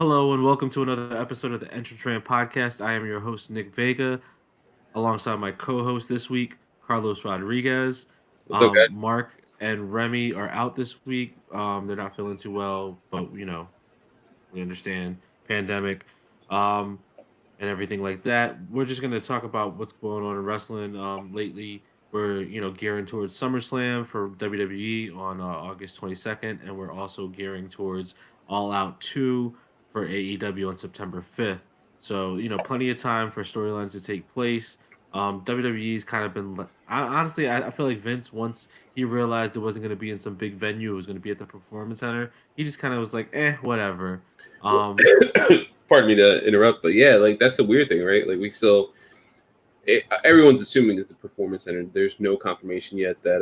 Hello and welcome to another episode of the Entretran Podcast. I am your host, Nick Vega, alongside my co-host this week, Carlos Rodriguez. What's up, guys? Mark and Remy are out this week. They're not feeling too well, but we understand pandemic and everything like that. We're just gonna talk about what's going on in wrestling lately. We're gearing towards SummerSlam for WWE on August 22nd, and we're also gearing towards All Out 2 for AEW on September 5th. So plenty of time for storylines to take place. WWE's kind of been honestly, I feel like Vince, once he realized it wasn't going to be in some big venue, it was going to be at the Performance Center. He just kind of was like, whatever. Um, Pardon me to interrupt, but yeah, like that's the weird thing, right? Like everyone's assuming it's the Performance Center. There's no confirmation yet that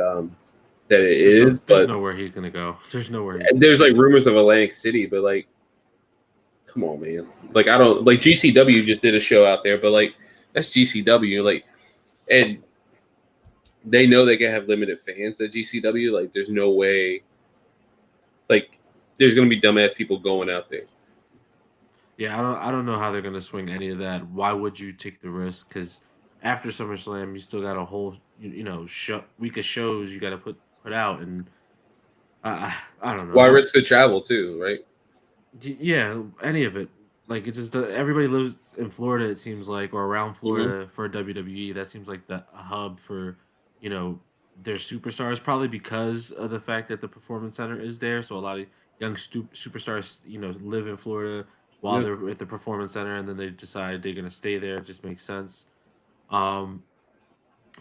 it is, there's but nowhere he's gonna go. There's nowhere he's gonna there's go. like rumors of Atlantic City, but like, come on, man. Like I don't like GCW just did a show out there, but like that's GCW, like, and they know they can have limited fans at GCW. Like, there's no way, like, there's gonna be dumbass people going out there. Yeah, I don't know how they're gonna swing any of that. Why would you take the risk? Because after SummerSlam, you still got a whole week of shows you got to put out, and I don't Why know. risk the travel too, right? Yeah, any of it. Like it just everybody lives in Florida. It seems like, or around Mm-hmm. Florida for WWE. That seems like the a hub for you know their superstars. Probably because of the fact that the Performance Center is there. So a lot of young superstars live in Florida while Yeah. they're at the Performance Center, and then they decide they're gonna stay there. It just makes sense. Um,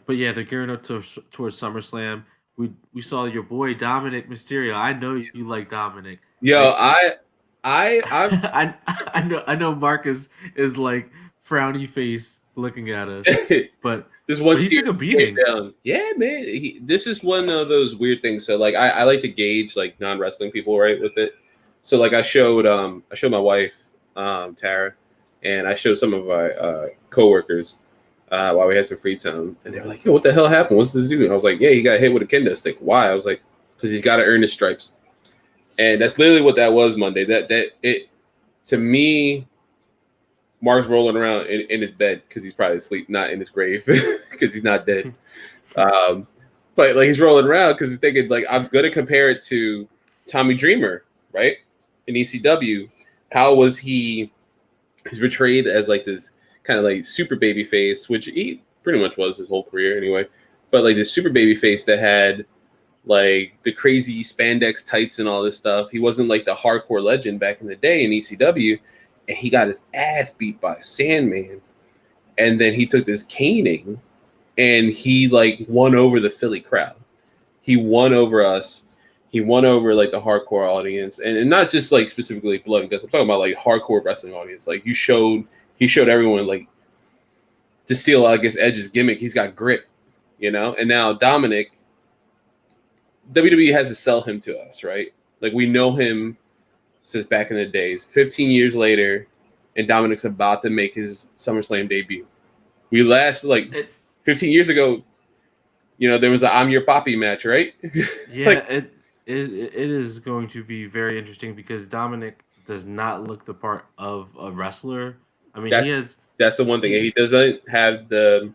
but yeah, they're gearing up towards SummerSlam. We saw your boy Dominic Mysterio. I know you like Dominic. Yo, Like I've I know Mark is like frowny face looking at us, but this one he tear took a just came beating. down. Yeah, man. This is one of those weird things. So like I like to gauge like non-wrestling people, right, with it. So like I showed my wife, Tara, and I showed some of my coworkers while we had some free time, and they were like, "Yo, what the hell happened? What's this dude?" I was like, "Yeah, he got hit with a kendo stick. Why?" I was like, "Because he's got to earn his stripes." And that's literally what that was Monday. That it to me, Mark's rolling around in his bed because he's probably asleep, not in his grave because he's not dead. Um, but like he's rolling around because he's thinking like I'm gonna compare it to Tommy Dreamer, right? In ECW, how was he? He's portrayed as like this kind of like super baby face, which he pretty much was his whole career anyway. But like this super baby face that had like the crazy spandex tights and all this stuff. He wasn't like the hardcore legend back in the day in ECW, and he got his ass beat by Sandman. And then he took this caning and he like won over the Philly crowd. He won over us. He won over like the hardcore audience, and not just like specifically blood and guts. I'm talking about like hardcore wrestling audience. Like he showed everyone like to steal I guess Edge's gimmick. He's got grit, you know. And now Dominic, WWE has to sell him to us, right? Like we know him since back in the days. 15 years later, and Dominic's about to make his SummerSlam debut. We last like It, 15 years ago. You know there was a "I'm Your Poppy" match, right? yeah, Like it is going to be very interesting because Dominic does not look the part of a wrestler. I mean, that's that's the one thing. he He doesn't have the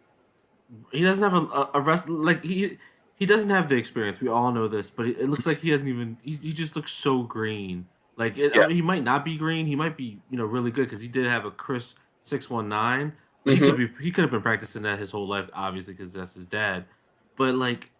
he doesn't have a wrestler like he doesn't have the experience. We all know this, but it looks like he hasn't even. He just looks so green. Like I yeah. mean, he might not be green. He might be really good because he did have a Chris 619, but Mm-hmm. he could have been practicing that his whole life, obviously because that's his dad. But like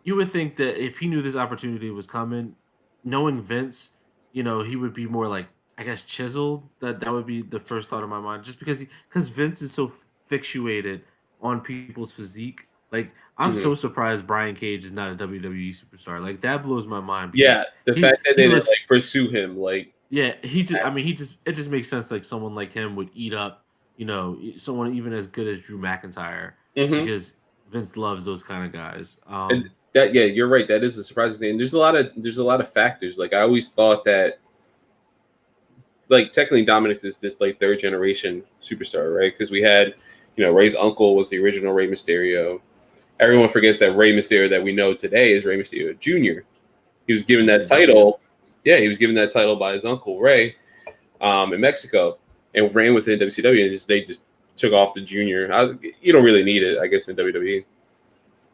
you would think that if he knew this opportunity was coming, knowing Vince, he would be more like I guess chiseled. That would be the first thought in my mind, just because Vince is so fixated on people's physique. Like I'm Mm-hmm. so surprised Brian Cage is not a WWE superstar. Like that blows my mind because Yeah, the he fact that he they didn't like looks pursue him, like yeah, he just I mean it just makes sense like someone like him would eat up, someone even as good as Drew McIntyre mm-hmm. because Vince loves those kind of guys. And that yeah, you're right. That is a surprising thing. There's a lot of factors. Like I always thought that like technically Dominic is this like third generation superstar, right? Because we had Ray's uncle was the original Rey Mysterio. Everyone forgets that Rey Mysterio that we know today is Rey Mysterio Jr. He was given that ECW. title. Yeah, he was given that title by his uncle Ray. in Mexico and ran within WCW, and they just took off the junior. You don't really need it, I guess, in WWE.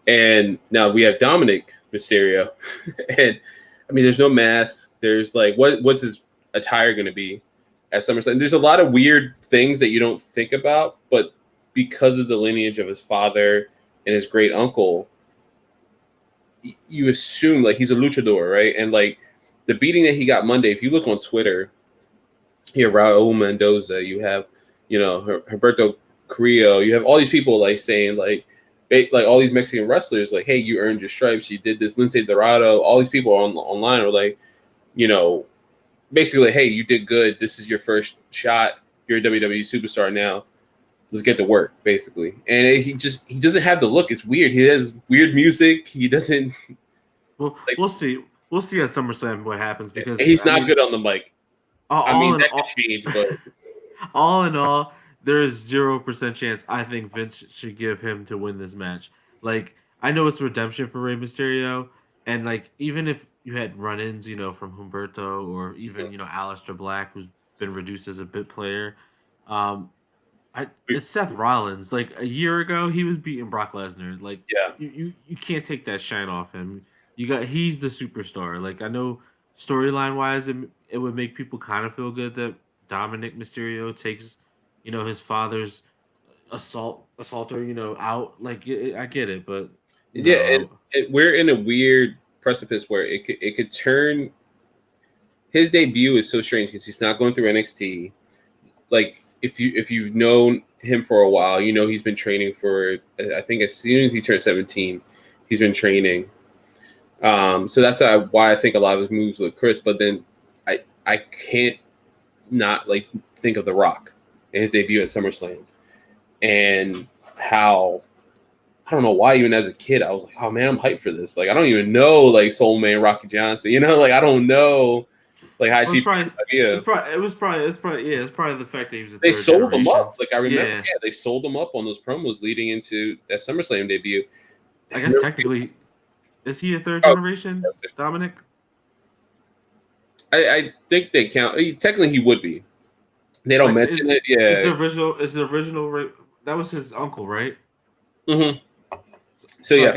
And now we have Dominick Mysterio, and I mean, there's no mask. There's like, what's his attire going to be at SummerSlam? There's a lot of weird things that you don't think about, but because of the lineage of his father and his great uncle, you assume like he's a luchador, right? And like the beating that he got Monday, if you look on Twitter, you have Raul Mendoza, you have, Humberto Carrillo, you have all these people like saying like all these Mexican wrestlers like, hey, you earned your stripes, you did this. Lince Dorado, all these people online are like, basically like, hey, you did good. This is your first shot. You're a WWE superstar now. Let's get to work, basically. And he doesn't have the look. It's weird. He has weird music. He doesn't. Well, like, we'll see. We'll see at SummerSlam what happens because he's not good on the mic. That could change, but all in all, there is 0% chance I think Vince should give him to win this match. Like, I know it's redemption for Rey Mysterio, and like even if you had run-ins, from Humberto or even Aleister Black, who's been reduced as a bit player, it's Seth Rollins. Like a year ago, he was beating Brock Lesnar. Like, yeah, you can't take that shine off him. He's the superstar. Like, I know storyline wise, it would make people kind of feel good that Dominick Mysterio takes, his father's assaulter, out. Like, I get it, but and we're in a weird precipice where it could turn. His debut is so strange because he's not going through NXT. Like, if you've known him for a while, he's been training for. I think as soon as he turned 17, he's been training. So that's why I think a lot of his moves look crisp. But then I can't not like think of The Rock and his debut at SummerSlam and how. I don't know why, even as a kid, I was like, oh man, I'm hyped for this. Like, I don't even know like Soul Man Rocky Johnson, like I don't know like how cheap it's probably the fact that he was they sold him up. Like I remember, they sold him up on those promos leading into that SummerSlam debut. I guess technically, is he a third generation Dominic? I think they count. Technically, he would be. They don't mention it. Yeah, Is the original that was his uncle, right? Mm-hmm. So yeah,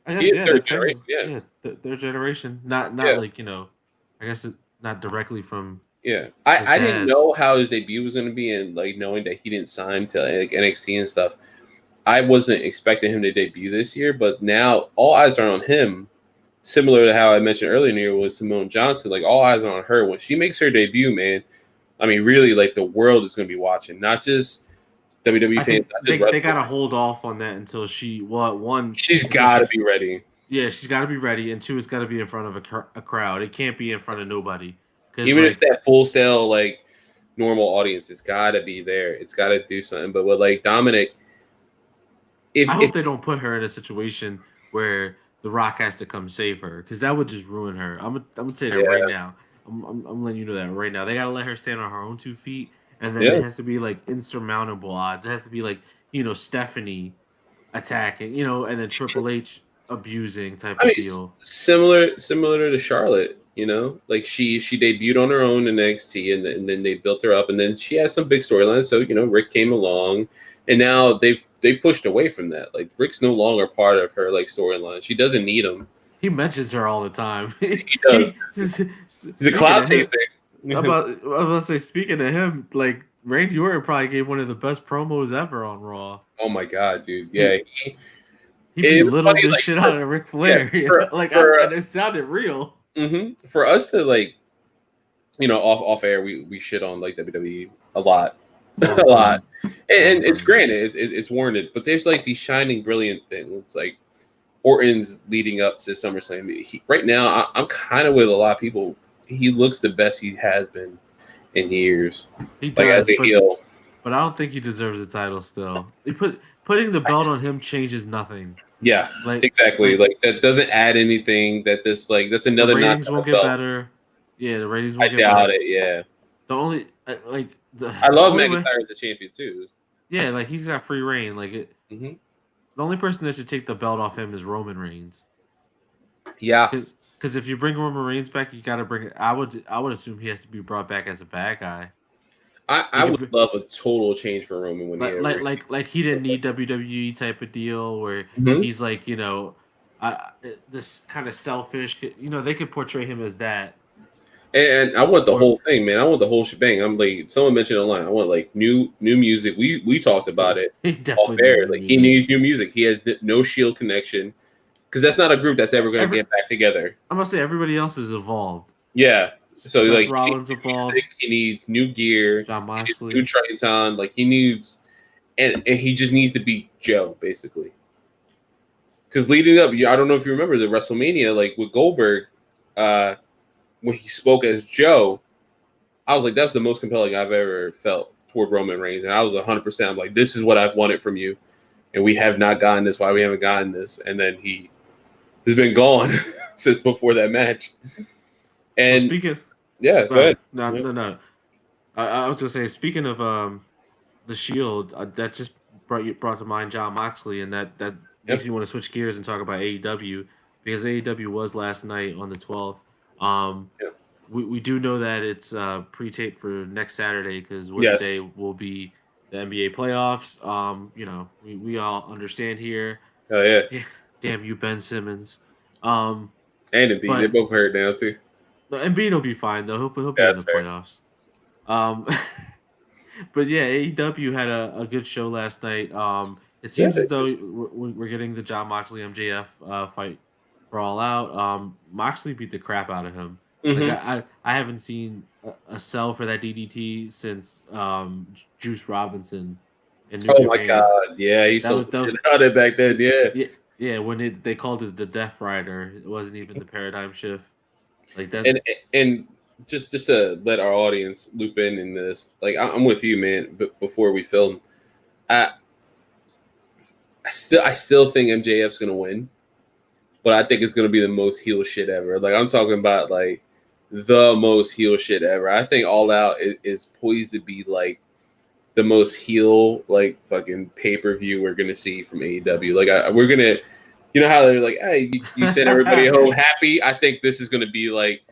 I guess third generation. Third generation. Not like I guess not directly from. Yeah, I didn't know how his debut was going to be, and like knowing that he didn't sign to like NXT and stuff, I wasn't expecting him to debut this year. But now all eyes are on him. Similar to how I mentioned earlier in the year with Simone Johnson, like all eyes are on her when she makes her debut. Man, I mean, really, like the world is going to be watching, not just WWE fans. They gotta hold off on that until she's got to be ready. Yeah, she's got to be ready, and two, it's got to be in front of a crowd. It can't be in front of nobody. Even if it's that full scale, like normal audience, it's got to be there. It's got to do something. But with like Dominic, I hope they don't put her in a situation where The Rock has to come save her, because that would just ruin her. I'm gonna say that right now. I'm letting you know that right now. They gotta let her stand on her own 2 feet. And then it has to be like insurmountable odds. It has to be like, Stephanie attacking, and then Triple H abusing type of deal. Similar to Charlotte, like she debuted on her own in NXT, and then they built her up, and then she has some big storylines. So Rick came along, and now they pushed away from that. Like Rick's no longer part of her like storyline. She doesn't need him. He mentions her all the time. He does. He's a cloud chaser. I was about to say, speaking of him, like Randy Orton probably gave one of the best promos ever on Raw. Oh my god, dude! Yeah, he belittled the shit out of Ric Flair. And it sounded real. Mm-hmm. For us to like, off air, we shit on like WWE a lot, a lot, and it's granted, it's warranted. But there's like these shining, brilliant things like Orton's leading up to SummerSlam. Right now, I'm kind of with a lot of people. He looks the best he has been in years. He does, but I don't think he deserves the title still. Putting the belt on him changes nothing. Yeah, exactly. Like that doesn't add anything. That's another. The ratings won't get better. Yeah, the ratings won't get better. I doubt it. Yeah. The only I love McIntyre as the champion too. Yeah, like he's got free reign. Like it. Mm-hmm. The only person that should take the belt off him is Roman Reigns. Yeah. Because if you bring Roman Reigns back, you got to bring. I would assume he has to be brought back as a bad guy. I He would could be, love a total change for Roman when he like ever. he didn't need WWE type of deal where Mhm. he's like this kind of selfish. They could portray him as that. And I want the Or whole thing, man. I want the whole shebang. I'm like, someone mentioned online. I want like new music. We talked about it he off definitely needs air. new Like he music. needs new music. He has no Shield connection because that's not a group that's ever going to Every get back together. I'm gonna say everybody else is evolved. Yeah. So Seth like he needs Rollins new music. evolved. He needs new gear. John He needs new Moxley. Triton. Like he needs, and he just needs to be Joe basically. Because leading up, I don't know if you remember the WrestleMania, like with Goldberg, uh, when he spoke as Joe, I was like, that's the most compelling I've ever felt toward Roman Reigns. And I was 100%. I'm like, this is what I've wanted from you. And we have not gotten this. Why we haven't gotten this? And then he has been gone since before that match. Well, And speaking. yeah, Go go ahead. ahead. No, Yeah. no, no. I was gonna say, speaking of the Shield, that just brought to mind John Moxley, and that makes Yep. me want to switch gears and talk about AEW because AEW was last night on the 12th. Um, Yeah. we do know that it's pre-taped for next Saturday because Wednesday Yes. will be the NBA playoffs. We all understand here. Oh yeah. Yeah, damn you, Ben Simmons. Um, And Embiid, they but both hurt now too. no, Embiid will be fine though. He'll be in That's the fair. playoffs. Um, but yeah, AEW had a good show last night. It Yeah. seems as though we're getting the John Moxley MJF fight for All Out. Moxley beat the crap out of him. Like Mm-hmm. I haven't seen a sell for that DDT since Juice Robinson in New Oh my Japan. God. Yeah, he That sold was the that shit was, out of it back then. Yeah. yeah, yeah, when they called it the Death Rider. It wasn't even the paradigm shift. Like that. And just to let our audience loop in this, like I'm with you, man. But before we film, I I still think MJF's gonna win, but I think it's gonna be the most heel shit ever. Like I'm talking about like the most heel shit ever. I think All Out is poised to be like the most heel like fucking pay per view we're gonna see from AEW. Like we're gonna, you know how they're like, hey, you sent everybody home happy. I think this is gonna be like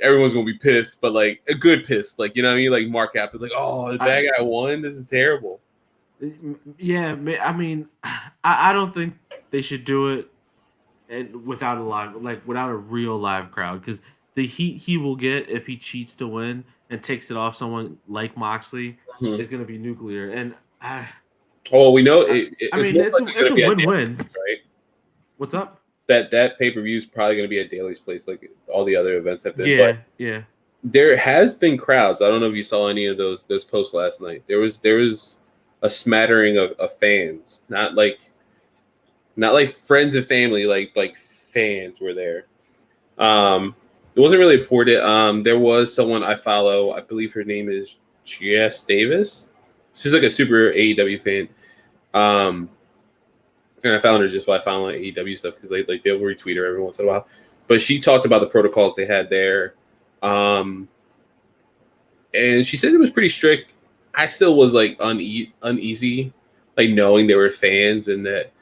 everyone's gonna be pissed, but like a good piss. Like you know what I mean? Like Mark Cap is like, oh, the I, bad guy won. This is terrible. yeah, I mean, I don't think they should do it and without a live, like without a real live crowd, because the heat he will get if he cheats to win and takes it off someone like Moxley Mhm. is going to be nuclear. And Oh, we know I it's mean, most it's likely going it's to a be at win win. Daly's, right? What's up? That pay per view is probably going to be at Daly's place, like all the other events have been. But Yeah, yeah. there has been crowds. I don't know if you saw any of those posts last night. There was a smattering of fans, not like friends and family, like fans were there. It wasn't really reported. There was someone I follow. I believe her name is Jess Davis. She's like a super AEW fan. Um, and I found her just by following AEW stuff because they'll retweet her every once in a while. But she talked about the protocols they had there, um, and she said it was pretty strict. I still was like uneasy, like knowing there were fans and that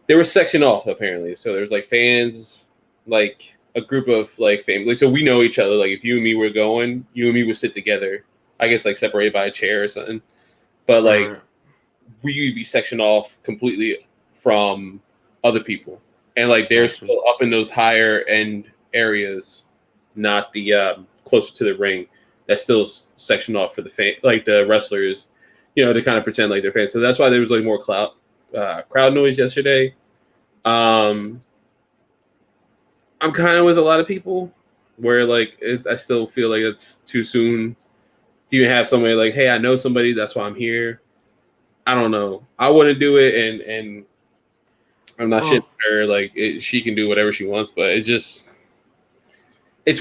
they were sectioned off apparently. So there was like fans, like a group of like family. So we know each other. Like if you and me were going, you and me would sit together. I guess like separated by a chair or something. But like Or we would be sectioned off completely from other people, and like they're gotcha. still up in those higher end areas, not the closer to the ring. That's still sectioned off for the like the wrestlers, to kind of pretend like they're fans. So that's why there was like more crowd noise yesterday. Um, I'm kind of with a lot of people where like I still feel like it's too soon to even have somebody like, hey, I know somebody, that's why I'm here. I don't know. I wouldn't do it, and I'm not shitting Well, her. Like she can do whatever she wants, but it's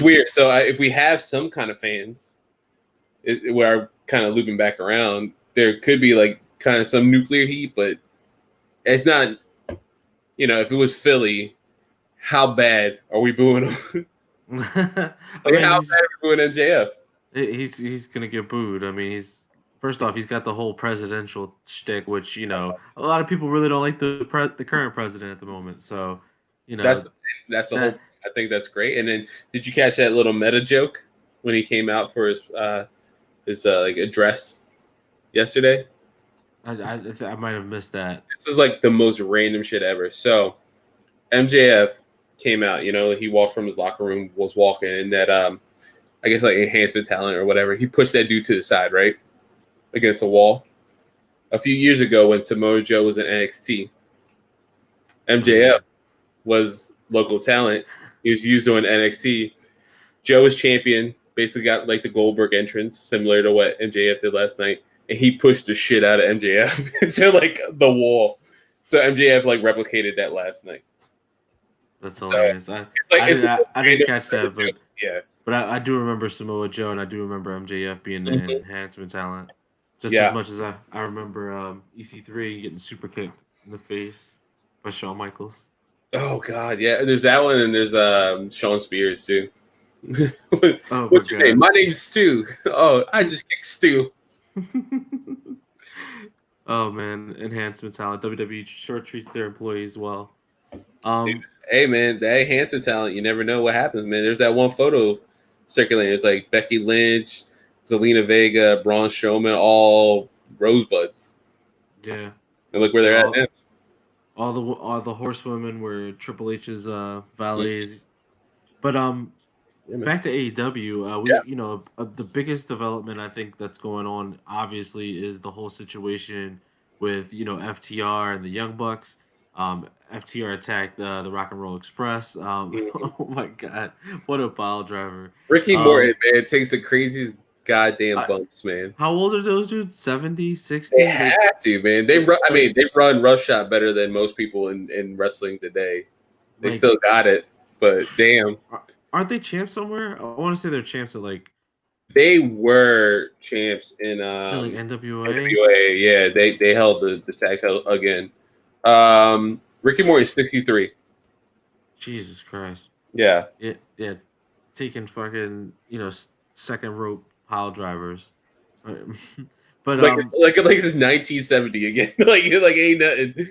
weird. So if we have some kind of fans, where I'm kind of looping back around, there could be like kind of some nuclear heat, but it's not. If it was Philly, how bad are we booing them? I Like mean, how bad are we booing MJF? he's gonna get booed. I mean, he's first off, he's got the whole presidential shtick, which a lot of people really don't like the current president at the moment. So, You know That's the whole. that I think that's great. And then, did you catch that little meta joke when he came out for his like address yesterday? I might have missed that. This is like the most random shit ever. So MJF came out. He walked from his locker room, was walking, and that I guess like enhancement talent or whatever. He pushed that dude to the side, right, against the wall. A few years ago, when Samoa Joe was in NXT, MJF was local talent. He was used on NXT. Joe was champion, basically got like the Goldberg entrance, similar to what MJF did last night, and he pushed the shit out of MJF into like the wall. So MJF like replicated that last night. That's So hilarious. it's like it's I didn't catch that, but yeah, I do remember Samoa Joe and I do remember MJF being the Mhm. enhancement talent, just as Yeah. much as I remember EC3 getting super kicked in the face by Shawn Michaels. Oh God, yeah. There's that one, and there's Sean Spears too. Oh my What's your name? god. My name's Stu. Oh, I just kicked Stu. Oh man, enhancement talent. WWE sure treats their employees well. Dude, Um, hey man, that enhancement talent, you never know what happens, man. There's that one photo circulating. It's like Becky Lynch, Zelina Vega, Braun Strowman, all rosebuds. yeah, And look where yeah. they're at now. All the horsewomen were Triple H's Mhm. valets. But Yeah, man. back to AEW, Yeah. the biggest development I think that's going on obviously is the whole situation with FTR and the Young Bucks. FTR attacked the Rock and Roll Express. Mhm. Oh my god, what a pile driver! Ricky Morton, Um, man, takes the craziest goddamn I, bumps, man. how old are those dudes? 70, They 60? have to, man. They run. I Like mean, they run roughshod better than most people in wrestling today. They like still got it, but damn, aren't they champs somewhere? I want to say they're champs at they were champs in like NWA. NWA. Yeah, they held the tag title again. Ricky Morton is 63. Jesus Christ. Yeah, Yeah, yeah, taking fucking second rope pile drivers. but like it's 1970 again. like ain't nothing.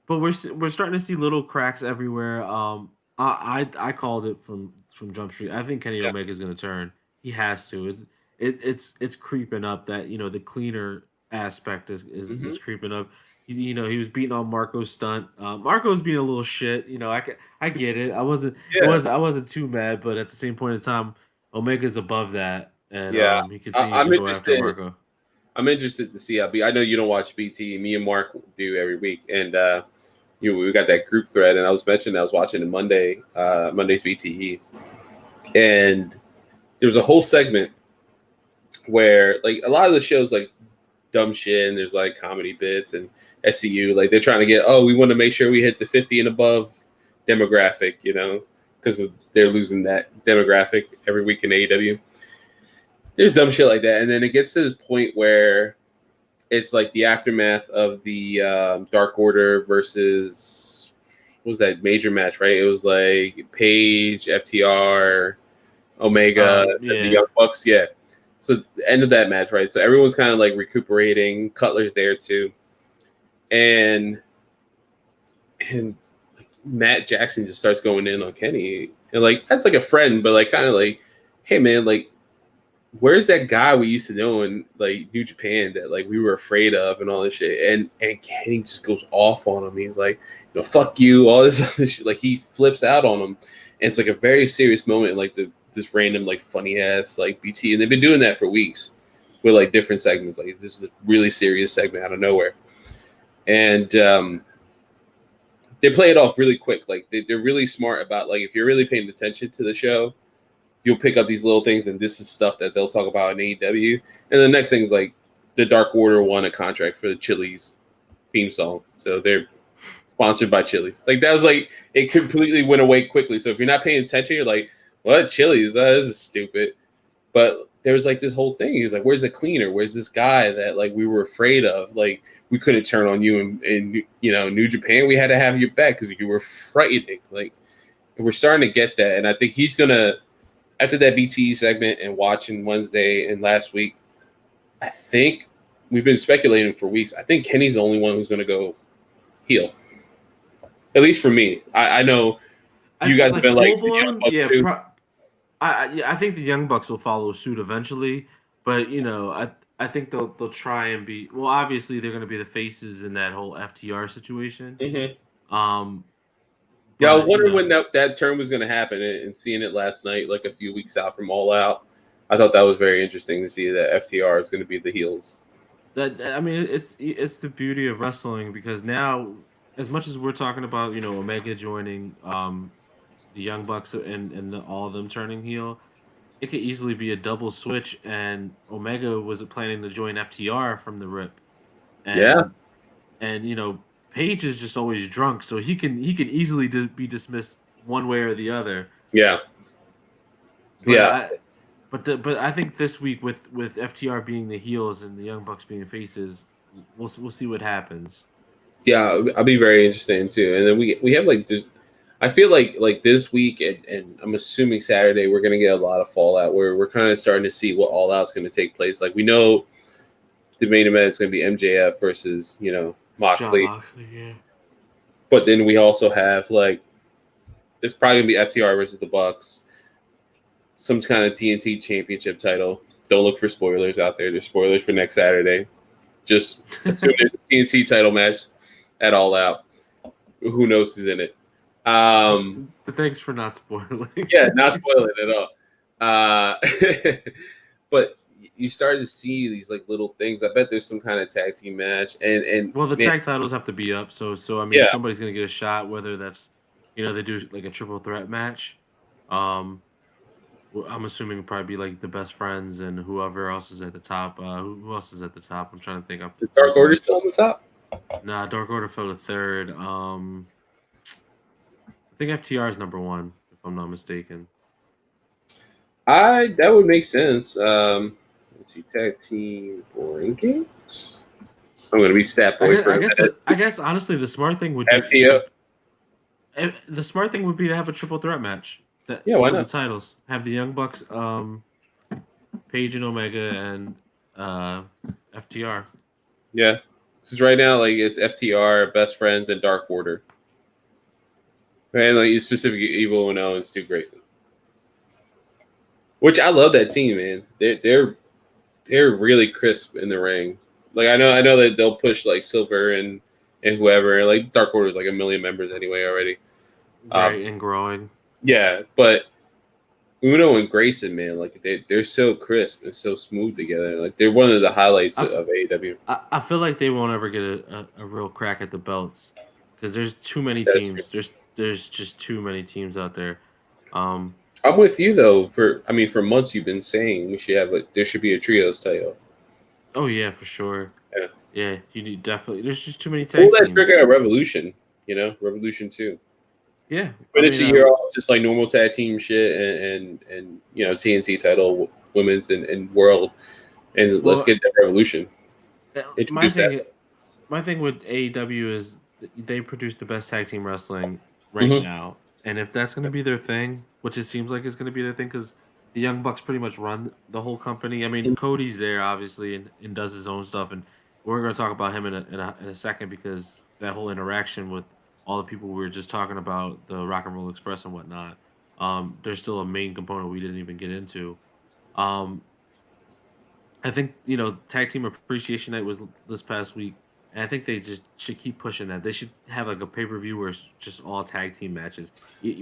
we're starting to see little cracks everywhere. I called it from Jump Street. I think Kenny Yeah. Omega is going to turn. He has to. It's creeping up that the cleaner aspect Hmm. is creeping up. He was beating on Marco's stunt. Marco's being a little shit. I get it. Yeah, I wasn't too mad, but at the same point in time, Omega's above that, and yeah. he continues I'm to go after interested. Marco. I'm interested to see how. I know you don't watch BT. Me and Mark do every week, and we got that group thread. And I was mentioning I was watching the Monday's BTE, and there was a whole segment where like a lot of the shows like dumb shit, and there's like comedy bits and SCU. Like they're trying to get, we want to make sure we hit the 50 and above demographic, because they're losing that demographic every week in AEW. There's dumb shit like that, and then it gets to the point where it's like the aftermath of the Dark Order versus what was that major match, right? It was like Page, FTR, Omega, and the Yeah. Young Bucks. Yeah. So the end of that match, right? So everyone's kind of like recuperating. Cutler's there too, and like Matt Jackson just starts going in on Kenny, and like that's like a friend, but like kind of like, hey man, like where's that guy we used to know in like New Japan that like we were afraid of and all this shit, and Kenny just goes off on him. He's like, fuck you, all this other shit. Like he flips out on him, and it's like a very serious moment in like this random like funny ass like BT, and they've been doing that for weeks with like different segments. Like this is a really serious segment out of nowhere, and they play it off really quick. Like they're really smart about like if you're really paying attention to the show, you'll pick up these little things, and this is stuff that they'll talk about in AEW. And the next thing is like the Dark Order won a contract for the Chili's theme song, so they're sponsored by Chili's. Like that was like it completely went away quickly. So if you're not paying attention, you're like, "What Chili's? This is stupid." But there was like this whole thing. He was like, "Where's the cleaner? Where's this guy that like we were afraid of? Like we couldn't turn on you in New Japan. We had to have your back because you were frightening." Like we're starting to get that, and I think he's gonna after that BTE segment and watching Wednesday and last week. I think we've been speculating for weeks. I think Kenny's the only one who's going to go heel. At least for me. I know You guys have been like full the Young blown. Bucks Yeah, too. I think the Young Bucks will follow suit eventually, but I think they'll try and be well. Obviously, they're going to be the faces in that whole FTR situation. Mm-hmm. Um, Yeah, I was but wondering when that turn was going to happen, and seeing it last night, like a few weeks out from All Out, I thought that was very interesting to see that FTR is going to be the heels. I mean, it's the beauty of wrestling because now, as much as we're talking about Omega joining the Young Bucks and all of them turning heel, it could easily be a double switch, and Omega was planning to join FTR from the rip, Yeah, and Page is just always drunk, so he can easily be dismissed one way or the other. yeah, But yeah, but I think this week with FTR being the heels and the Young Bucks being faces, we'll see what happens. yeah. I'll be very interested too. And then we have like this. I feel like this week, and I'm assuming Saturday, we're going to get a lot of fallout where we're kind of starting to see what All Out's going to take place. Like we know the main event is going to be MJF versus John Moxley, Moxley, yeah. but then we also have like it's probably going to be FTR versus the Bucks, some kind of TNT Championship title. Don't look for spoilers out there. There's spoilers for next Saturday. Just assume there's a TNT title match at All Out. Who knows who's in it? Thanks for not spoiling. Yeah, not spoiling at all. But you start to see these like little things. I bet there's some kind of tag team match, and Well, the man, tag titles have to be up, so I mean, yeah, somebody's gonna get a shot. Whether that's they do like a triple threat match. Um, I'm assuming it'll probably be like the best friends and whoever else is at the top. Who else is at the top? I'm trying to think. I'm the Dark blanking Order on. still on the top. Nah, Dark Order fell to third. I think FTR is number one, if I'm not mistaken. I that would make sense. Let's see, tag team rankings. I'm gonna be stat boy for a minute. I guess honestly, the smart thing would be FTO. the smart thing would be to have a triple threat match that Yeah, why over the not? titles. Have the Young Bucks, Page and Omega, and FTR. Yeah, because right now like it's FTR, Best Friends, and Dark Order. And like specifically Evil Uno and Stu Grayson. Which I love that team, man. They're really crisp in the ring. Like I know that they'll push like Silver and whoever. Like Dark Order's like a million members anyway already. Right, and growing. Yeah, but Uno and Grayson, man, like they're so crisp and so smooth together. Like they're one of the highlights of AEW. I feel like they won't ever get a real crack at the belts because there's too many That's true. teams. There's just too many teams out there. Um, I'm with you though. For months you've been saying we should have there should be a trios title. oh yeah, for sure. Yeah. Yeah, you need definitely. There's just too many Pull tag that teams. trigger at Revolution. Revolution 2. Yeah, Finish the year off just like normal tag team shit and TNT title, women's and world, and let's get that Revolution. My Introduce thing, that. my thing with AEW is they produce the best tag team wrestling right Mm-hmm. now, and if that's going to be their thing, which it seems like it's going to be their thing, because the Young Bucks pretty much run the whole company. I mean, Cody's there obviously and does his own stuff, and we're going to talk about him in a second because that whole interaction with all the people we were just talking about, the Rock and Roll Express and whatnot. There's still a main component we didn't even get into. Um, I think tag team appreciation night was this past week, and I think they just should keep pushing that. They should have like a pay per view where it's just all tag team matches,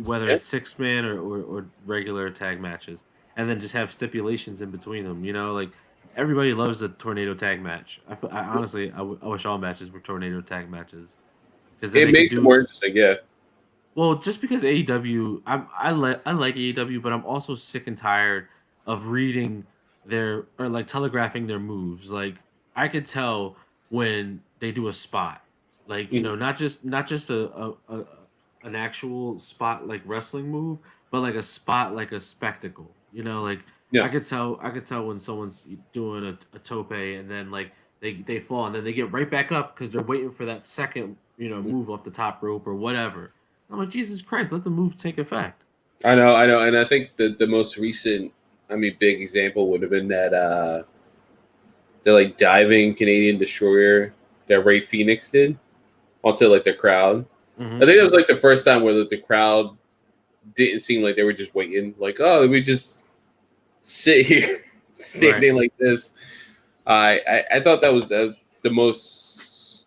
whether Yeah. it's 6-man or regular tag matches, and then just have stipulations in between them. Like everybody loves a tornado tag match. I honestly, I wish all matches were tornado tag matches because then It they could makes it do more interesting. Yeah. well, just because AEW, I like AEW, but I'm also sick and tired of reading or like telegraphing their moves. Like I could tell when they do a spot, like Mhm. not just an actual spot like wrestling move, but like a spot like a spectacle. Like Yeah. I could tell when someone's doing a tope and then like they fall and then they get right back up because they're waiting for that second move off the top rope or whatever. I'm like, Jesus Christ, let the move take effect. I know, and I think the most recent, big example would have been that the like diving Canadian destroyer that Ray Phoenix did onto like the crowd. I Mm-hmm. think it was like the first time where the crowd didn't seem like they were just waiting. Like, oh, we just sit here standing like this. I thought that was the most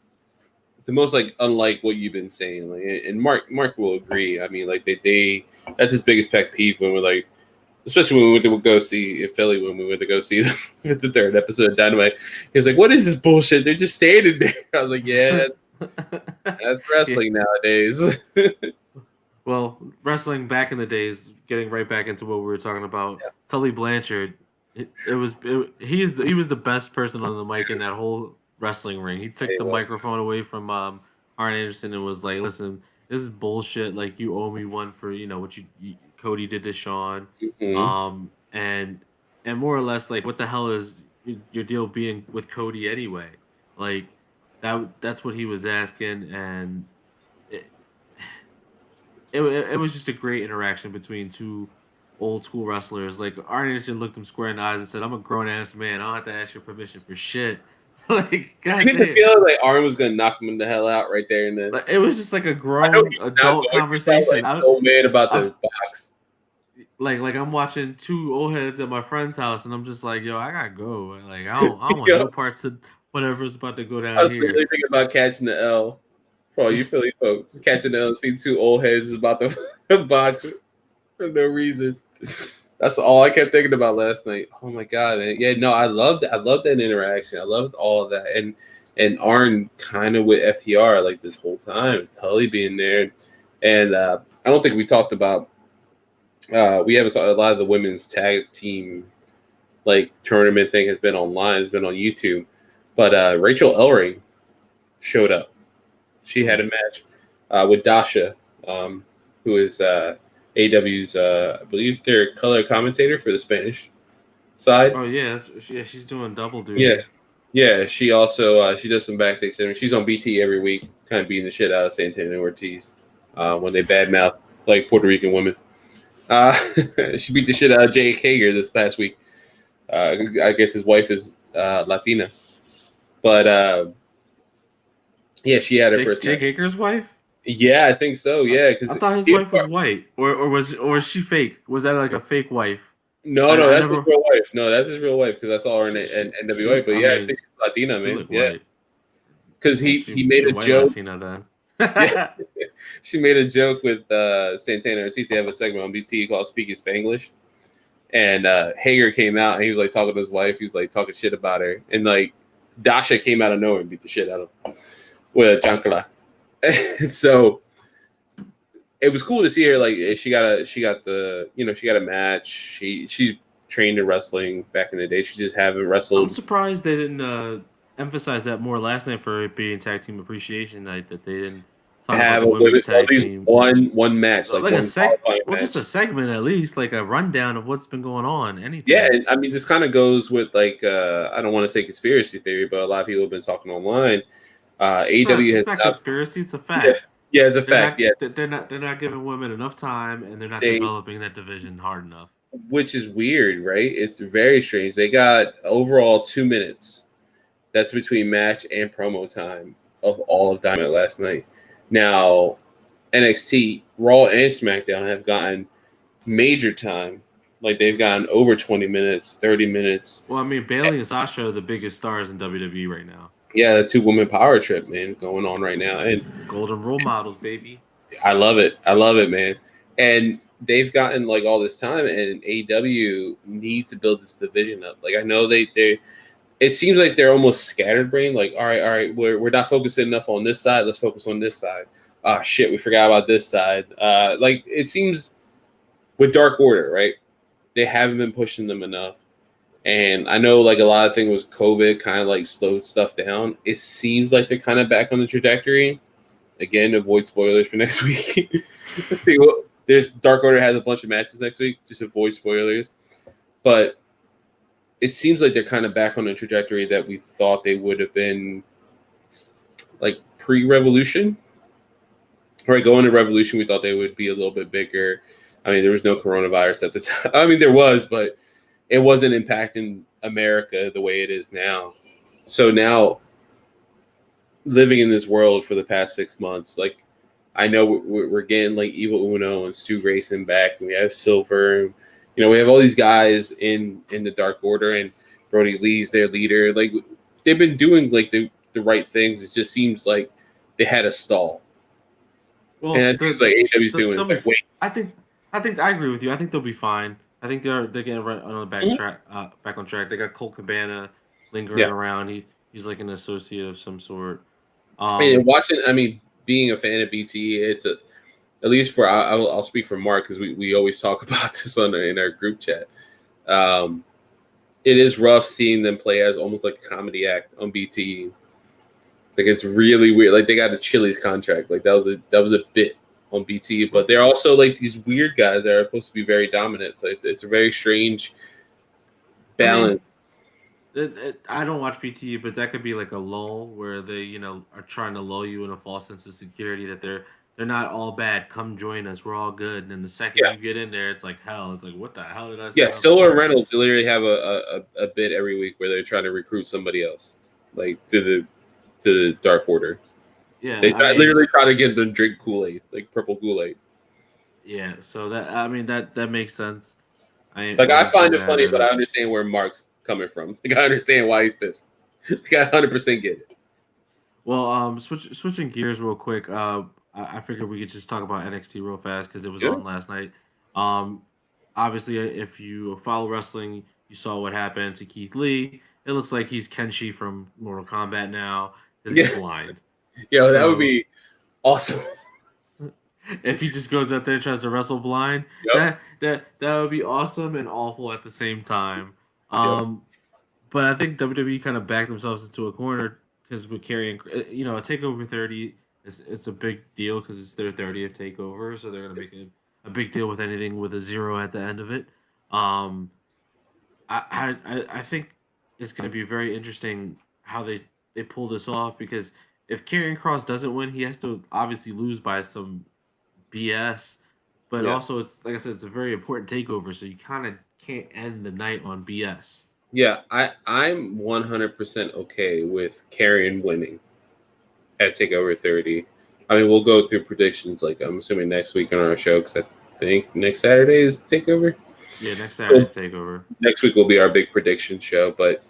like unlike what you've been saying. Like, and Mark will agree. I mean, like they that's his biggest pet peeve when we're like, especially when we went to go see in Philly when we went to go see the third episode of Dynamite. He's like, "What is this bullshit? They're just standing there." I was like, "Yeah, that's wrestling nowadays." Well, wrestling back in the days, getting right back into what we were talking about, Tully Blanchard. He was the best person on the mic in that whole wrestling ring. He took the microphone away from Arn Anderson and was like, "Listen, this is bullshit. Like you owe me one for what Cody did to Sean, Mm-hmm. and more or less like what the hell is your deal being with Cody anyway? Like that's what he was asking, and it was just a great interaction between two old school wrestlers. Like Arn Anderson looked him square in the eyes and said, "I'm a grown ass man. I don't have to ask your permission for shit." Like, I god get the damn. feeling like Arn was gonna knock him the hell out right there and then. Like, it was just like a I know grown he's not adult going to. I was conversation. like so mad about I the box. like I'm watching two old heads at my friend's house, and I'm just like, "Yo, I gotta go. Like, I don't want Yo, no parts of whatever's about to go I down was here." literally thinking about catching the L for all you Philly folks. Catching the L and see two old heads about the box for no reason. That's all I kept thinking about last night. Oh my god! And yeah, no, I loved that interaction. I loved all of that, and Arn kind of with FTR like this whole time, Tully being there, and I don't think we talked about. We haven't talked a lot of the women's tag team like tournament thing has been online, has been on YouTube, but Rachel Ellering showed up. She had a match with Dasha, who is AW's, I believe, their color commentator for the Spanish side. Oh yeah, she's doing double Yeah, duty. yeah. She also she does some backstage things. She's on BT every week, kind of beating the shit out of Santana and Ortiz when they badmouth like Puerto Rican women. Uh, she beat the shit out of Jay Hager this past week. I guess his wife is Latina, but yeah, she had her first Jake match. Hager's wife. Yeah, I think so. Yeah, I because thought his wife was white, or is she fake? Was that like a fake wife? no, I that's his never. real wife. No, that's his real wife because I saw her in NWA. But I yeah, I mean, think she's Latina, she man. looked Yeah, white. because Well, he she made a white joke. Latina Yeah, then. she made a joke with Santana Ortiz. They have a segment on BT called "Speaking Spanglish," and Hager came out and he was like talking to his wife. He was like talking shit about her, and like Dasha came out of nowhere and beat the shit out of him with a chancla. So it was cool to see her. Like she got a match. She trained in wrestling back in the day. She just haven't I'm wrestled. surprised they didn't emphasize that more last night for it being Tag Team Appreciation Night. That they didn't talk about Have the a women, women's or at tag least team, one match, like like a one qualifying just a match. segment at least, like a rundown of what's been going on. Yeah, Anything. and I mean this kind of goes with like I don't want to say conspiracy theory, but a lot of people have been talking online. AEW has It's not not. conspiracy. It's a Yeah, fact. yeah, it's a fact. Yeah, They're not giving women enough time, and they're not they, developing that division hard enough. which is weird, right? It's very strange. They got overall 2 minutes. That's between match and promo time of all of Dynamite last night. Now, NXT, Raw, and SmackDown have gotten major time. Like they've gotten over 20 minutes, 30 minutes. Well, I mean, Bailey and Sasha are the biggest stars in WWE right now. Yeah, the two woman power trip, man, going on right now. And Golden role models, baby. I love it. I love it, man. And they've gotten like all this time, and AEW needs to build this division up. Like I know they it seems like they're almost scattered brain. Like, all right, we're not focusing enough on this side. Let's focus on this side. Ah, shit, we forgot about this side. Like it seems with Dark Order, right? They haven't been pushing them enough. And I know like a lot of things was COVID kind of like slowed stuff down. It seems like they're kind of back on the trajectory. Again, avoid spoilers for next week. Let's see what there's Dark Order has a bunch of matches next week. Just avoid spoilers. But it seems like they're kind of back on the trajectory that we thought they would have been like pre-revolution. Right, going to Revolution, we thought they would be a little bit bigger. I mean, there was no coronavirus at the time. I mean, there was, but it wasn't impacting America the way it is now. So now, living in this world for the past 6 months, like I know we're getting like Evil Uno and Stu Grayson back. And we have Silver. You know, we have all these guys in the Dark Order, and Brody Lee's their leader. Like they've been doing like the right things. It just seems like they had a stall. And Well, it seems like AEW's doing they'll is be. like, wait. I think I agree with you. I think they'll be fine. I think they're getting right on the Mhm. back on track. They got Colt Cabana lingering Yeah. around. He's like an associate of some sort. And Um, watching, I mean, being a fan of BT, it's a at least for I'll speak for Mark because we always talk about this in our group chat. Um, it is rough seeing them play as almost like a comedy act on BT. Like it's really weird. Like they got a Chili's contract. Like that was a bit on BT, but they're also like these weird guys that are supposed to be very dominant. So it's a very strange I mean, balance. I don't watch PT, but that could be like a lull where they, are trying to lull you in a false sense of security that they're not all bad. Come join us. We're all good. And then the second Yeah, you get in there, it's like hell. It's like what the hell did I yeah. sign up Scylla for? Reynolds literally have a bit every week where they're trying to recruit somebody else, like to the Dark Order. Yeah, They I mean, literally try to get them to drink Kool-Aid, like purple Kool-Aid. yeah. So that makes sense. I Like I I ain't too find it mad funny, at but I it. understand where Mark's coming from. Like I understand why he's pissed. Like I 100% get it. Well, switching gears real quick. I figured we could just talk about NXT real fast because it was Yeah, on last night. Um, Obviously, if you follow wrestling, you saw what happened to Keith Lee. It looks like he's Kenshi from Mortal Kombat now because he's yeah, blind. yo, that would So be awesome. if he just goes out there and tries to wrestle blind, Yep, that would be awesome and awful at the same time. yep, Um, but I think WWE kind of backed themselves into a corner because with carrying, a Takeover 30, it's a big deal because it's their 30th Takeover, so they're gonna make a big deal with anything with a zero at the end of it. Um, I think it's gonna be very interesting how they pull this off because if Karrion Cross doesn't win, he has to obviously lose by some BS. But yeah, also, it's like I said, it's a very important takeover, so you kind of can't end the night on BS. yeah. I'm 100% okay with Carrion winning at Takeover 30. I mean, we'll go through predictions. Like I'm assuming next week on our show because I think next Saturday is Takeover. Yeah, next So Saturday's takeover. next week will be our big prediction show, but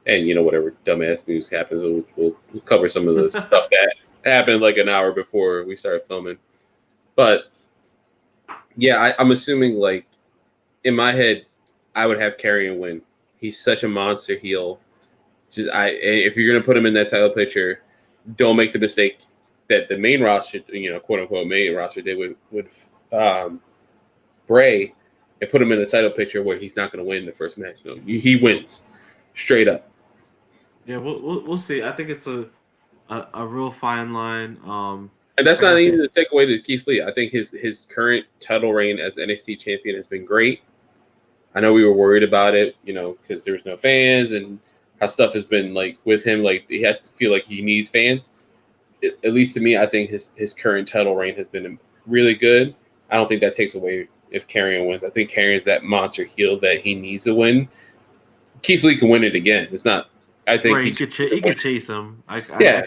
and whatever dumbass news happens, we'll cover some of the stuff that happened like an hour before we started filming. But yeah, I'm assuming like in my head, I would have Carrion win. He's such a monster heel. Just if you're gonna put him in that title picture, don't make the mistake that the main roster, quote unquote main roster did with Bray, and put him in a title picture where he's not gonna win the first match. No, he wins straight up. Yeah, we'll see. I think it's a real fine line. And that's Like I not even said, to take away to Keith Lee. I think his current title reign as NXT champion has been great. I know we were worried about it, because there was no fans and how stuff has been like with him. Like he had to feel like he needs fans. At least to me, I think his current title reign has been really good. I don't think that takes away if Karrion wins. I think Karrion's that monster heel that he needs to win. Keith Lee can win it again. It's not. I think right, he just he needs to win could it. chase him. Yeah.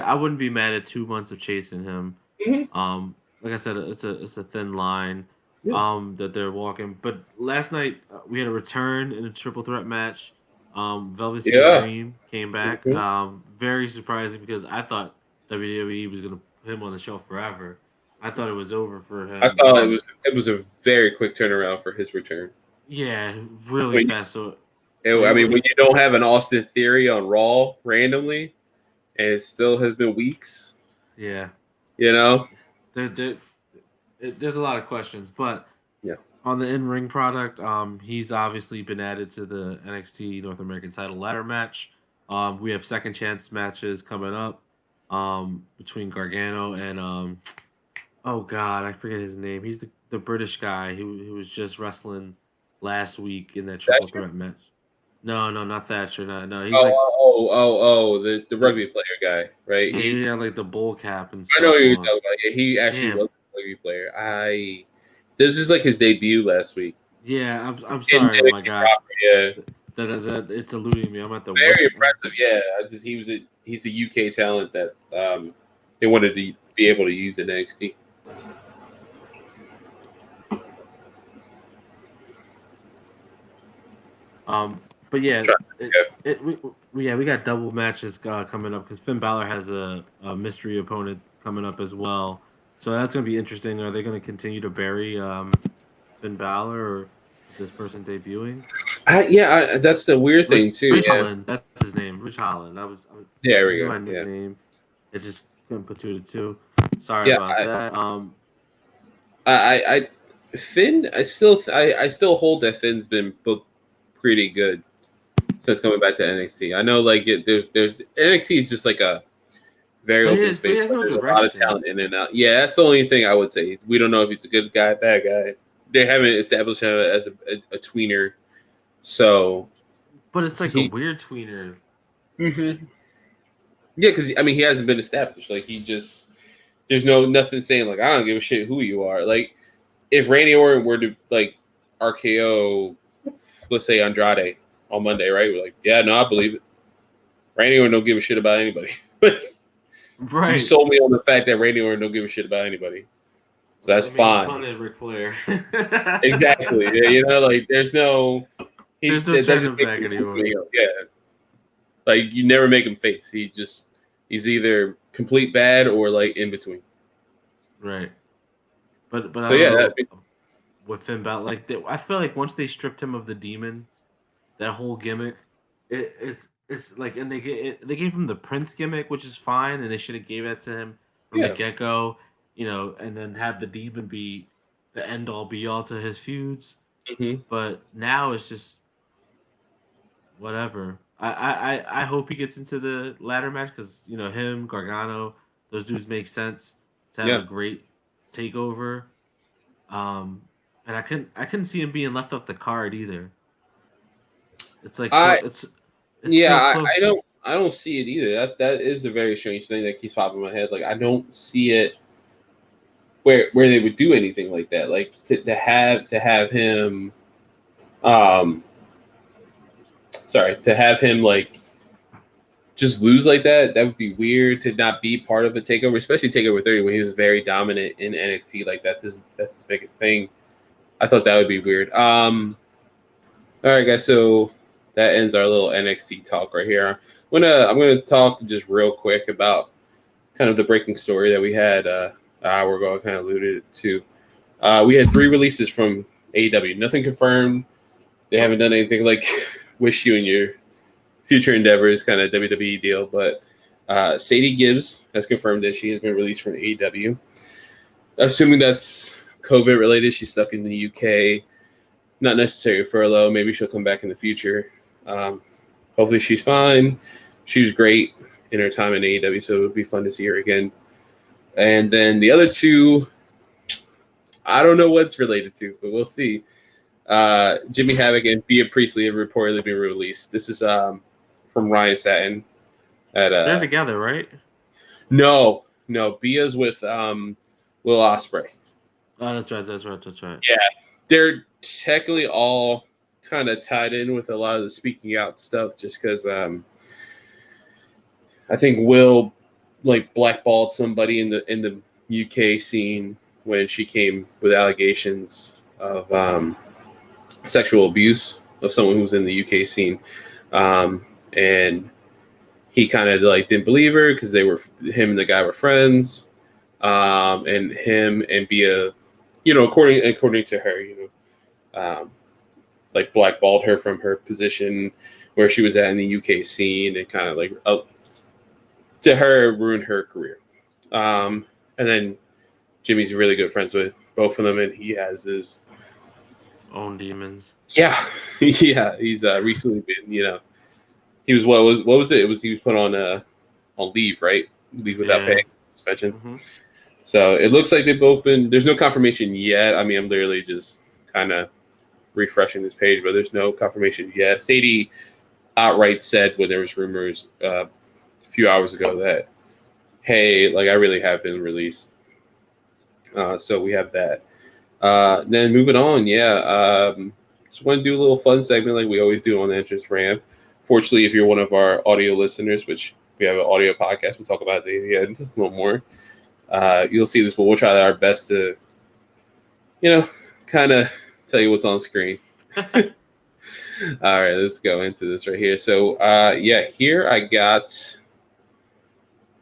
I wouldn't be mad at 2 months of chasing him. Mhm. Like I said, it's a thin line. Yeah. That they're walking. But last night we had a return in a triple threat match. Velveteen Yeah. Dream came back. Mhm. Very surprising because I thought WWE was gonna put him on the shelf forever. I thought it was over for I him. thought it was a very quick turnaround for his return. Yeah, really When fast. I mean, when you don't have an Austin Theory on Raw randomly, and it still has been weeks, yeah, you know. there, there, there's a lot of questions, but Yeah. on the in ring product, he's obviously been added to the NXT North American Title ladder match. We have second chance matches coming up, between Gargano and oh god, I forget his name. He's the British guy who was just wrestling last week in that triple Thatcher? threat match. No, no, not Thatcher. No, he's like Oh, the the rugby player guy, right? yeah, he had like the bowl cap and I know who stuff you're on. talking about. Yeah, he actually Damn. was a rugby player. This is like his debut last week. Yeah, I'm In sorry, my NXT guy. proper, yeah. That it's eluding me. I'm at the what? Very impressive. Yeah, he's a UK talent that they wanted to be able to use in NXT. But yeah, Okay. we got double matches coming up because Finn Balor has a mystery opponent coming up as well. So that's gonna be interesting. Are they gonna continue to bury Finn Balor or with this person debuting? That's the weird thing too. Rich Yeah, Holland, that's his name. Rich Holland. yeah, there we knew go. I knew his Yeah, name. It just couldn't put two to two. Sorry yeah. about that. Finn, I still hold that Finn's been booked pretty good since coming back to NXT. I know, like there's NXT is just like a very open But he space, has but no there's a lot of direction. talent in and out. Yeah, that's the only thing I would say. We don't know if he's a good guy, bad guy. They haven't established him as a tweener, so. But it's like a weird tweener. Mm-hmm. Yeah, because I mean he hasn't been established. Like there's nothing saying like I don't give a shit who you are. Like if Randy Orton were to like RKO, let's say Andrade on Monday, right? We're like, yeah, no, I believe it. Randy Orton don't give a shit about anybody. Right. You sold me on the fact that Randy Orton don't give a shit about anybody. So that's fine. Punted Ric Flair. Exactly. Yeah, like there's no turning back anymore. Yeah. Like you never make him face. He's either complete bad or like in between. Right. But so I don't yeah, know, with Finn Balor, like I feel like once they stripped him of the demon, that whole gimmick, it's like, and they gave him the Prince gimmick, which is fine, and they should have gave that to him from the get go, and then have the demon be the end all be all to his feuds. Mm-hmm. But now it's just whatever. I hope he gets into the ladder match because him, Gargano, those dudes make sense to have a great takeover. And I couldn't see him being left off the card either. It's like it's so close. I don't see it either. That is the very strange thing that keeps popping in my head. Like I don't see it where they would do anything like that. Like to have him to have him like just lose like that would be weird. To not be part of a takeover, especially takeover 30 when he was very dominant in NXT. Like that's his biggest thing. I thought that would be weird. All right, guys, so that ends our little NXT talk right here. I'm gonna talk just real quick about kind of the breaking story that we had an hour ago. I kind of alluded to. We had 3 releases from AEW. Nothing confirmed. They haven't done anything like wish you in your future endeavors kind of WWE deal. But Sadie Gibbs has confirmed that she has been released from AEW. Assuming that's COVID related, she's stuck in the UK. Not necessary furlough. Maybe she'll come back in the future. Hopefully she's fine. She was great in her time in AEW, so it would be fun to see her again. And then the other 2, I don't know what's related to, but we'll see. Jimmy Havoc and Bea Priestley have reportedly been released. This is from Ryan Satin. They're together, right? No. Bea's with Will Ospreay. Oh, that's right. Yeah, they're technically all kind of tied in with a lot of the speaking out stuff, just because I think Will like blackballed somebody in the UK scene when she came with allegations of sexual abuse of someone who was in the UK scene, and he kind of like didn't believe her because him and the guy were friends, and him and Bea, according to her, like blackballed her from her position where she was at in the UK scene, and kind of like to her ruined her career. And then Jimmy's really good friends with both of them, and he has his own demons. Yeah. He's recently been, he was what was it? He was put on leave, right? Leave without pay, suspension. Mm-hmm. So it looks like they've both been. There's no confirmation yet. I mean, I'm literally just kind of refreshing this page, but there's no confirmation yet. Sadie outright said when there was rumors a few hours ago that, hey, like I really have been released. So we have that. Then moving on, just want to do a little fun segment like we always do on the entrance ramp. Fortunately, if you're one of our audio listeners, which we have an audio podcast, we'll talk about it at the end a little more. you'll see this, but we'll try our best to, kind of tell you what's on screen. All right, let's go into this right here. So, here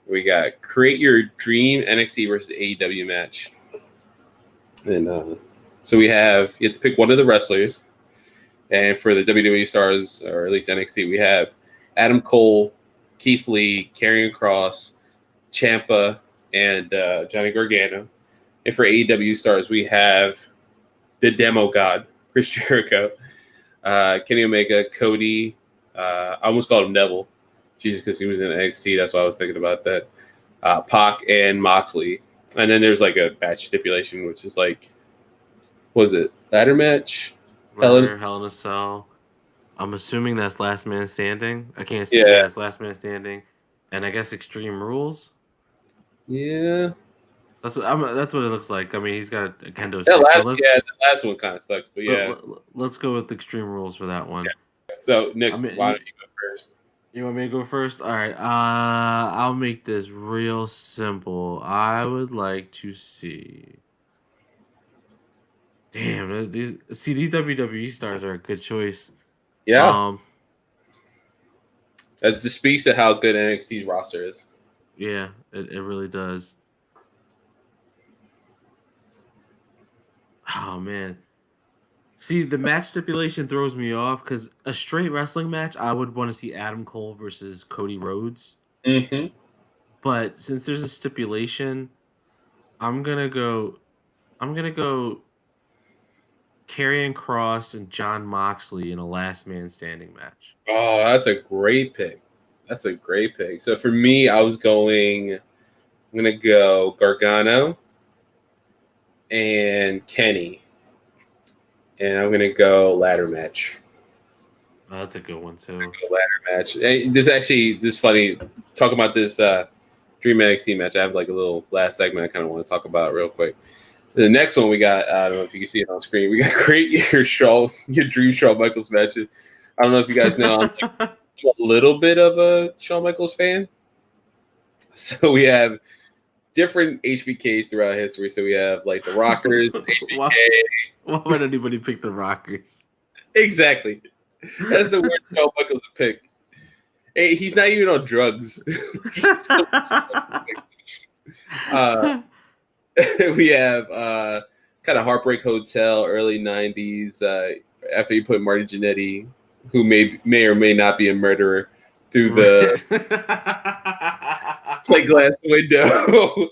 we got create your dream NXT versus AEW match. And so you have to pick one of the wrestlers. And for the WWE stars, or at least NXT, we have Adam Cole, Keith Lee, Karrion Kross, Ciampa, and Johnny Gargano. And for AEW stars, we have the demo god, Chris Jericho, Kenny Omega, Cody. I almost called him Neville, Jesus, because he was in NXT. That's why I was thinking about that. Pac and Moxley. And then there's like a match stipulation, which is like, was it ladder match? Hell in a Cell. I'm assuming that's Last Man Standing. I can't see. Yeah. It's Last Man Standing, and I guess Extreme Rules. Yeah. That's what it looks like. I mean, he's got a kendo stick. The last one kind of sucks, but yeah. Let's go with Extreme Rules for that one. Yeah. So, Nick, why don't you go first? You want me to go first? All right. I'll make this real simple. I would like to see. Damn, these WWE stars are a good choice. Yeah. That just speaks to how good NXT's roster is. Yeah, it really does. Oh man. See, the match stipulation throws me off because a straight wrestling match, I would want to see Adam Cole versus Cody Rhodes. Mm-hmm. But since there's a stipulation, I'm gonna go Karrion Kross and John Moxley in a last man standing match. Oh, that's a great pick. So for me, I'm gonna go Gargano and Kenny. And I'm gonna go ladder match. Oh, that's a good one too. Ladder match. This funny. Talk about this Dream NXT match. I have like a little last segment I kind of want to talk about real quick. The next one we got. I don't know if you can see it on screen. We got create your dream Shawn Michaels match. I don't know if you guys know. I'm a little bit of a Shawn Michaels fan. So we have different HBKs throughout history. So we have like the Rockers, HBK. Why would anybody pick the Rockers? Exactly. That's the word Shawn Michaels to pick. Hey, he's not even on drugs. We have kind of Heartbreak Hotel, early 90s. After you put Marty Jannetty, who may or may not be a murderer, through the plate glass window.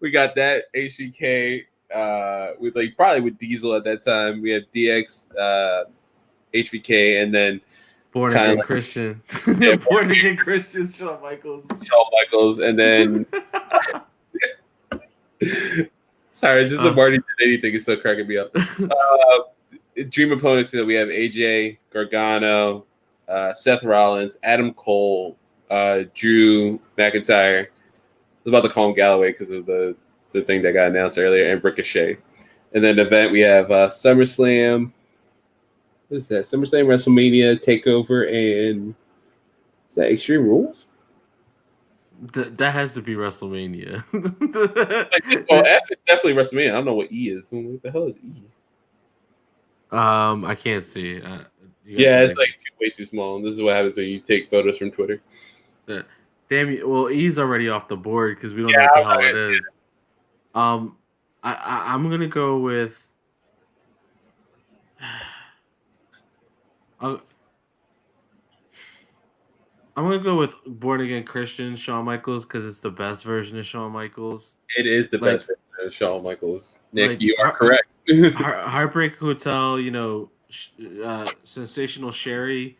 We got that HBK. With probably with Diesel at that time. We had DX, HBK, and then Born Again Christian. Yeah, Born Again Christian Shawn Michaels, and then sorry, just the Marty Jannetty thing is still cracking me up. Dream opponents. So we have AJ, Gargano, Seth Rollins, Adam Cole, Drew McIntyre. I was about to call him Galloway because of the thing that got announced earlier, and Ricochet. And then event we have SummerSlam. What is that? SummerSlam, WrestleMania, TakeOver, and is that Extreme Rules? That has to be WrestleMania. F is definitely WrestleMania. I don't know what E is. What the hell is E? I can't see. It's like way too small. And this is what happens when you take photos from Twitter. Damn you! Well, E's already off the board because we don't know what the hell it is. I'm gonna go with. I'm gonna go with Born Again Christian Shawn Michaels because it's the best version of Shawn Michaels. It is the best version of Shawn Michaels. Nick, you are correct. Heartbreak Hotel, Sensational Sherry.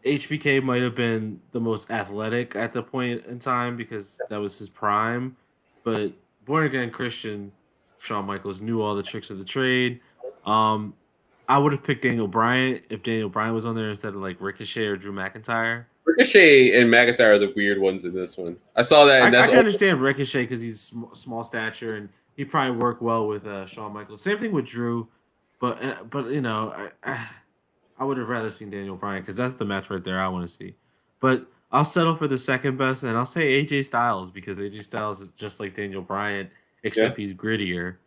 HBK might have been the most athletic at the point in time because that was his prime. But Born Again Christian Shawn Michaels knew all the tricks of the trade. I would have picked Daniel Bryan if Daniel Bryan was on there instead of like Ricochet or Drew McIntyre. Ricochet and McIntyre are the weird ones in this one. I saw that. And I can understand Ricochet because he's small stature and he probably worked well with Shawn Michaels. Same thing with Drew, but I would have rather seen Daniel Bryan because that's the match right there I want to see. But I'll settle for the second best, and I'll say AJ Styles because AJ Styles is just like Daniel Bryan, Yeah. except he's grittier.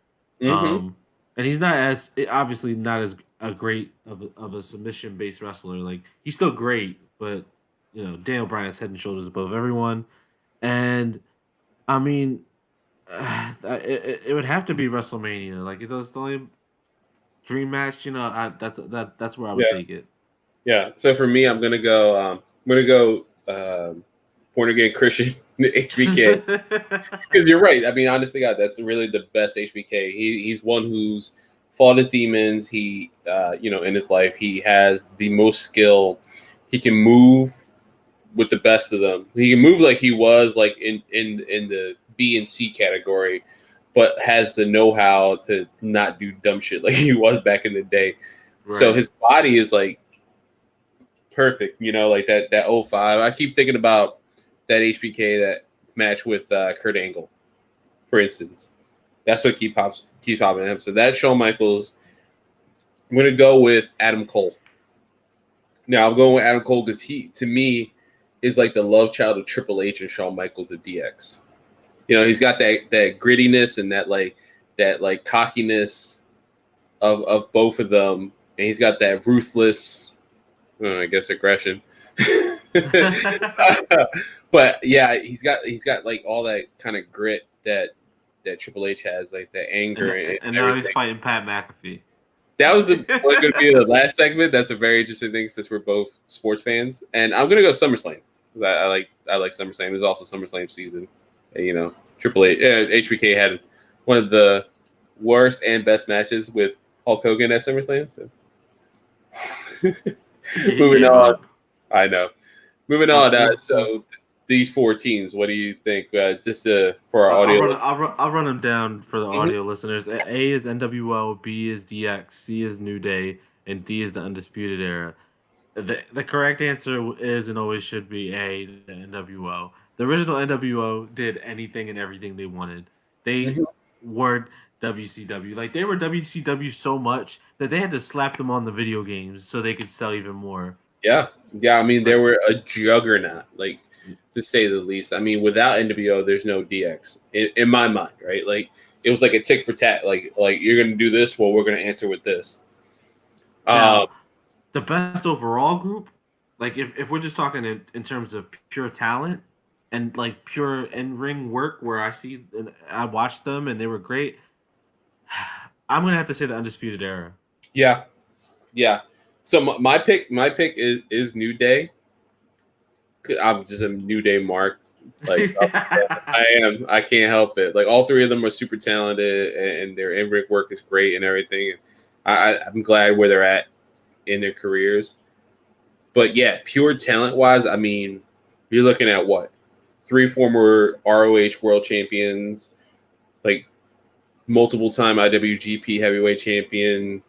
Mm-hmm. Um, and he's not as obviously not as a great of a submission based wrestler. Like he's still great, but Daniel Bryan's head and shoulders above everyone. And I mean, it would have to be WrestleMania. Like it was the only dream match. That's where I would Yeah. take it. Yeah. So for me, I'm gonna go. Born again Christian HBK. Because you're right. I mean, honestly, God, that's really the best HBK. He's one who's fought his demons. In his life, he has the most skill. He can move with the best of them. He can move like he was like in the B and C category, but has the know-how to not do dumb shit like he was back in the day. So Right. his body is like perfect. Like that '05. I keep thinking about that HBK that match with Kurt Angle, for instance. That's what keeps popping up. So that's Shawn Michaels. I'm gonna go with Adam Cole. Now I'm going with Adam Cole because he, to me, is like the love child of Triple H and Shawn Michaels of DX. He's got that grittiness and that cockiness of both of them, and he's got that ruthless, I guess, aggression. But yeah, he's got like all that kind of grit that Triple H has, like the anger and and now he's everything. fighting Pat McAfee. That was going to be the last segment. That's a very interesting thing since we're both sports fans, and I'm going to go SummerSlam. I like SummerSlam. It was also SummerSlam season. And, Triple H, HBK had one of the worst and best matches with Hulk Hogan at SummerSlam. So. He Moving gave on, up. I know. Moving Well, on. well, well, So these four teams, what do you think? Just for our I'll audio. run. I'll run them down for the Mhm. audio listeners. A is NWO, B is DX, C is New Day, and D is the Undisputed Era. The correct answer is and always should be A, the NWO. The original NWO did anything and everything they wanted. They Mhm. were WCW. Like they were WCW so much that they had to slap them on the video games so they could sell even more. Yeah, yeah. I mean, they Like were a juggernaut, like to say the least. I mean, without NWO, there's no DX in my mind, right? Like it was like a tick for tat. Like you're gonna do this, well, we're gonna answer with this. Um, now, the best overall group, like if we're just talking in terms of pure talent and like pure in ring work, where I watched them and they were great. I'm gonna have to say the Undisputed Era. yeah, yeah. So my pick is New Day. I'm just a New Day mark. Like I am. I can't help it. Like all three of them are super talented, and their in ring work is great and everything. I'm glad where they're at in their careers. But yeah, pure talent wise, I mean, you're looking at what? Three former ROH world champions, like multiple time IWGP heavyweight champion.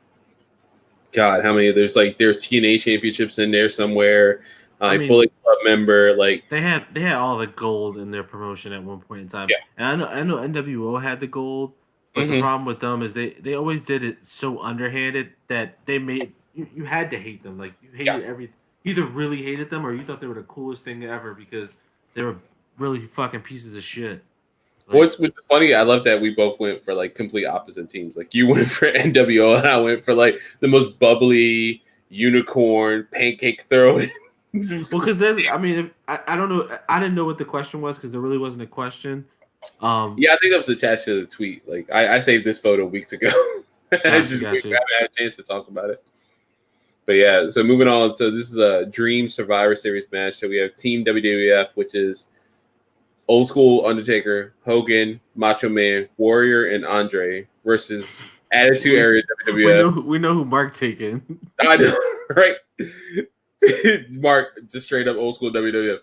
God, how many? There's TNA championships in there somewhere. I Bullet mean, Club member. Like they had all the gold in their promotion at one point in time, yeah. and I know NWO had the gold, but the Hmm. problem with them is they always did it so underhanded that they made you had to hate them. Like you Yeah. hated everything. You either really hated them or you thought they were the coolest thing ever because they were really fucking pieces of shit. Like What's funny? I love that we both went for like complete opposite teams. Like you went for NWO, and I went for like the most bubbly unicorn pancake throwing. well, because then I mean, I don't know, I didn't know what the question was because there really wasn't a question. Um, Yeah, I think that was attached to the tweet. Like I saved this photo weeks ago. I gotcha, just we gotcha. haven't had a chance to talk about it. But yeah, so moving on. So this is a Dream Survivor Series match. So we have Team WWF, which is old school Undertaker, Hogan, Macho Man, Warrior, and Andre versus Attitude we Era we WWF. know we know who Mark taken. I know, right? Mark, just straight up old school WWF.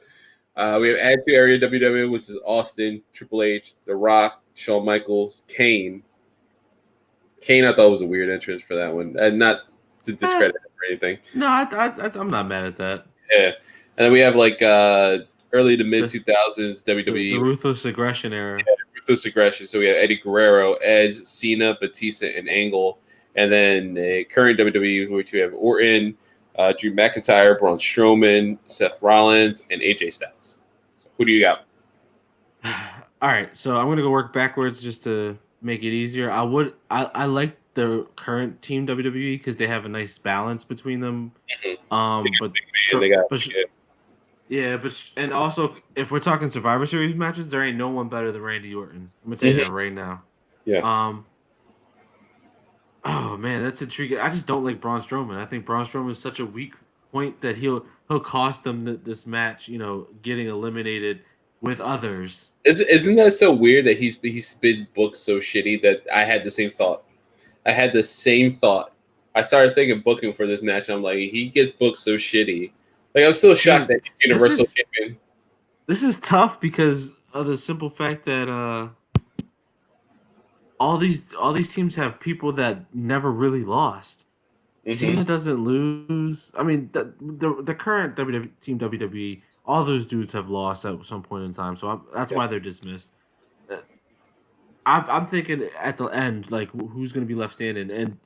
We have Attitude Area WWF, which is Austin, Triple H, The Rock, Shawn Michaels, Kane. Kane, I thought was a weird entrance for that one, and not to Eh, discredit him or anything. no, I'm not mad at that. Yeah, and then we have like early to mid The 2000s the WWE ruthless aggression era. ruthless aggression. So we have Eddie Guerrero, Edge, Cena, Batista, and Angle, and then current WWE, which we have Orton, Drew McIntyre, Braun Strowman, Seth Rollins, and AJ Styles. Who do you got? All right, so I'm gonna go work backwards just to make it easier. I like the current team WWE because they have a nice balance between them. Mhm. But And they got yeah, and also if we're talking Survivor Series matches, there ain't no one better than Randy Orton. I'm gonna tell you that right now. yeah. Um, oh man, that's intriguing. I just don't like Braun Strowman. I think Braun Strowman is such a weak point that he'll cost them this match. Getting eliminated with others. Isn't that so weird that he's been booked so shitty that I had the same thought. I had the same thought. I started thinking booking for this match. And I'm like, he gets booked so shitty. Like I'm still shocked that he's Universal Champion. This is tough because of the simple fact that all these teams have people that never really lost. Mm-hmm. Cena doesn't lose. I mean, the current team WWE, all those dudes have lost at some point in time, so that's why they're dismissed. I'm thinking at the end, like who's going to be left standing, and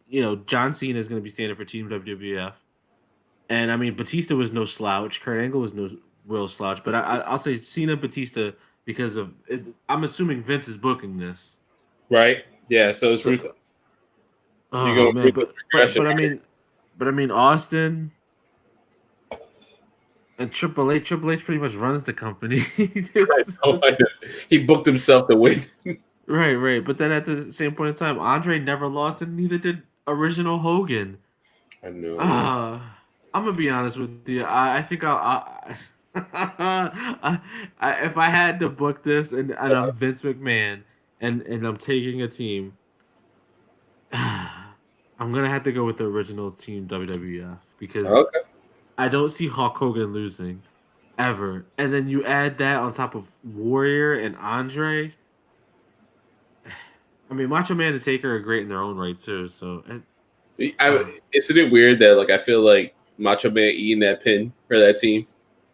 John Cena is going to be standing for Team WWF, and I mean Batista was no slouch, Kurt Angle was no real slouch, but I'll say Cena, Batista because of I'm assuming Vince is booking this, right? Yeah, so it's so, oh man, but I mean Austin and Triple H pretty much runs the company. He booked himself to win. Right. But then at the same point in time, Andre never lost, and neither did original Hogan. I know. I'm gonna be honest with you. I think if I had to book this and I'm Vince McMahon and I'm taking a team, I'm gonna have to go with the original team WWF because I don't see Hulk Hogan losing ever. And then you add that on top of Warrior and Andre. I mean, Macho Man and Taker are great in their own right too. So, isn't it weird that I feel like Macho Man eating that pin for that team?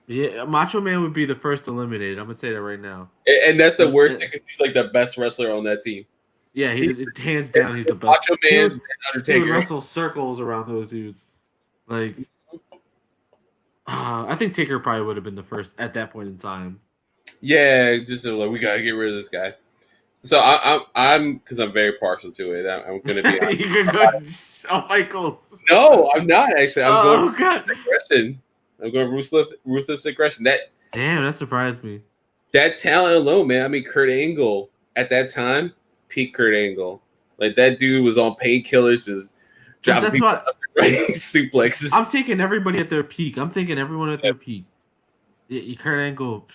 Yeah, Macho Man would be the first eliminated. I'm gonna say that right now. And that's the worst thing because he's like the best wrestler on that team. Yeah, hands down, he's the best. Macho Man, Undertaker. He would wrestle circles around those dudes. Like, I think Taker probably would have been the first at that point in time. Yeah, just like we gotta get rid of this guy. So I'm because I'm very partial to it. I'm gonna be. You could go Shawn Michaels. No, I'm not actually. I'm going God. aggression. I'm going ruthless aggression. Damn, that surprised me. That talent alone, man. I mean, Kurt Angle at that time, peak Kurt Angle. Like that dude was on painkillers, just dropping people suplexes. I'm taking everybody at their peak. I'm thinking everyone at their peak. Kurt Angle.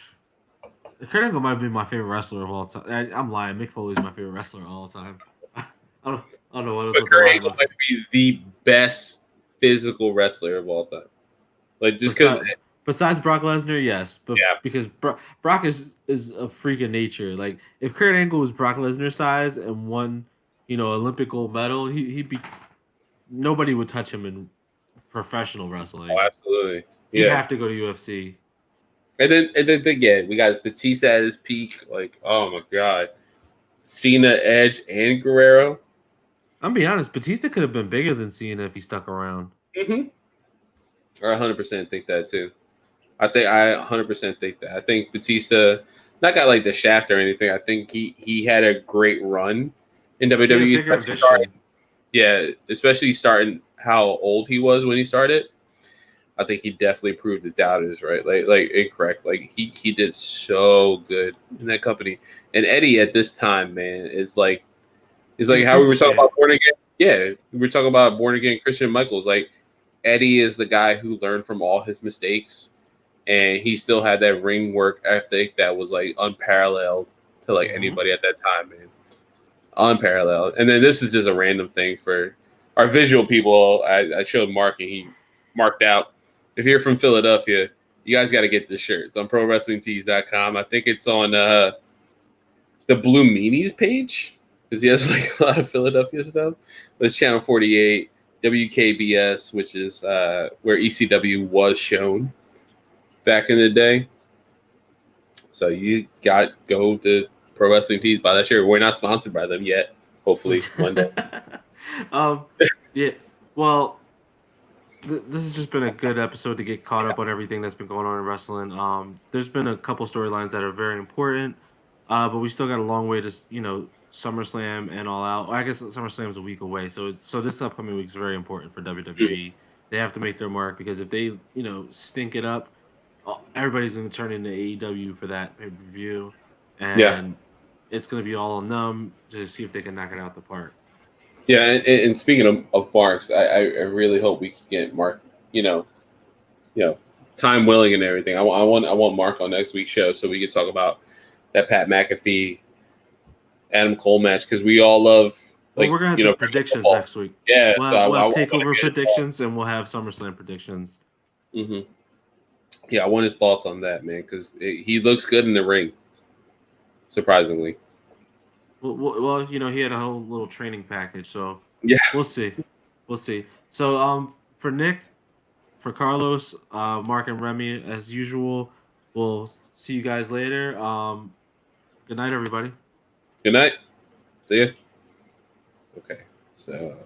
Kurt Angle might be my favorite wrestler of all time. I'm lying. Mick Foley's my favorite wrestler of all time. I don't know what. But Kurt Angle might be the best physical wrestler of all time. Like just because. Besides Brock Lesnar, yes, but because Brock is a freak of nature. Like if Kurt Angle was Brock Lesnar size and won, Olympic gold medal, he'd be. Nobody would touch him in professional wrestling. Oh, absolutely. He'd have to go to UFC. And then again, we got Batista at his peak. Like, oh my god, Cena, Edge, and Guerrero. I'm be honest, Batista could have been bigger than Cena if he stuck around. Mm-hmm. I 100% think that too. I 100% think that. I think Batista not got like the shaft or anything. I think he had a great run in WWE. Especially starting how old he was when he started. I think he definitely proved the doubters right. Like incorrect. Like he did so good in that company. And Eddie at this time, man, is like how we were talking about Born Again. Yeah, we were talking about Born Again Christian Michaels. Like Eddie is the guy who learned from all his mistakes, and he still had that ring work ethic that was like unparalleled to like anybody at that time, man. Unparalleled. And then this is just a random thing for our visual people. I showed Mark and he marked out. If you're from Philadelphia, you guys got to get this shirt. It's on ProWrestlingTees.com. I think it's on the Blue Meanies page because he has like a lot of Philadelphia stuff. But it's Channel 48, WKBS, which is where ECW was shown back in the day. So you go to Pro Wrestling Tees, buy that shirt. We're not sponsored by them yet. Hopefully one day. Yeah. Well, This has just been a good episode to get caught up on everything that's been going on in wrestling. There's been a couple storylines that are very important, but we still got a long way to SummerSlam and All Out. Well, I guess SummerSlam is a week away, so this upcoming week is very important for Mhm. WWE. They have to make their mark because if they stink it up, everybody's going to turn into AEW for that pay per view, Yeah, and it's going to be all on them to see if they can knock it out the park. yeah. And speaking of marks, I really hope we can get Mark. You know, you know, time willing and everything. I want Mark on next week's show so we can talk about that Pat McAfee Adam Cole match because we all love Well, we're gonna have the bring up predictions football. next week. Yeah, We'll so have, we'll I have want to takeover get his thoughts. predictions and we'll have SummerSlam predictions. Hmm. Yeah, I want his thoughts on that, man, because he looks good in the ring. Surprisingly, Well, he had a whole little training package, so yeah. we'll see. We'll see. So, for Nick, for Carlos, Mark, and Remy, as usual, we'll see you guys later. Good night, everybody. Good night. See ya. Okay, so.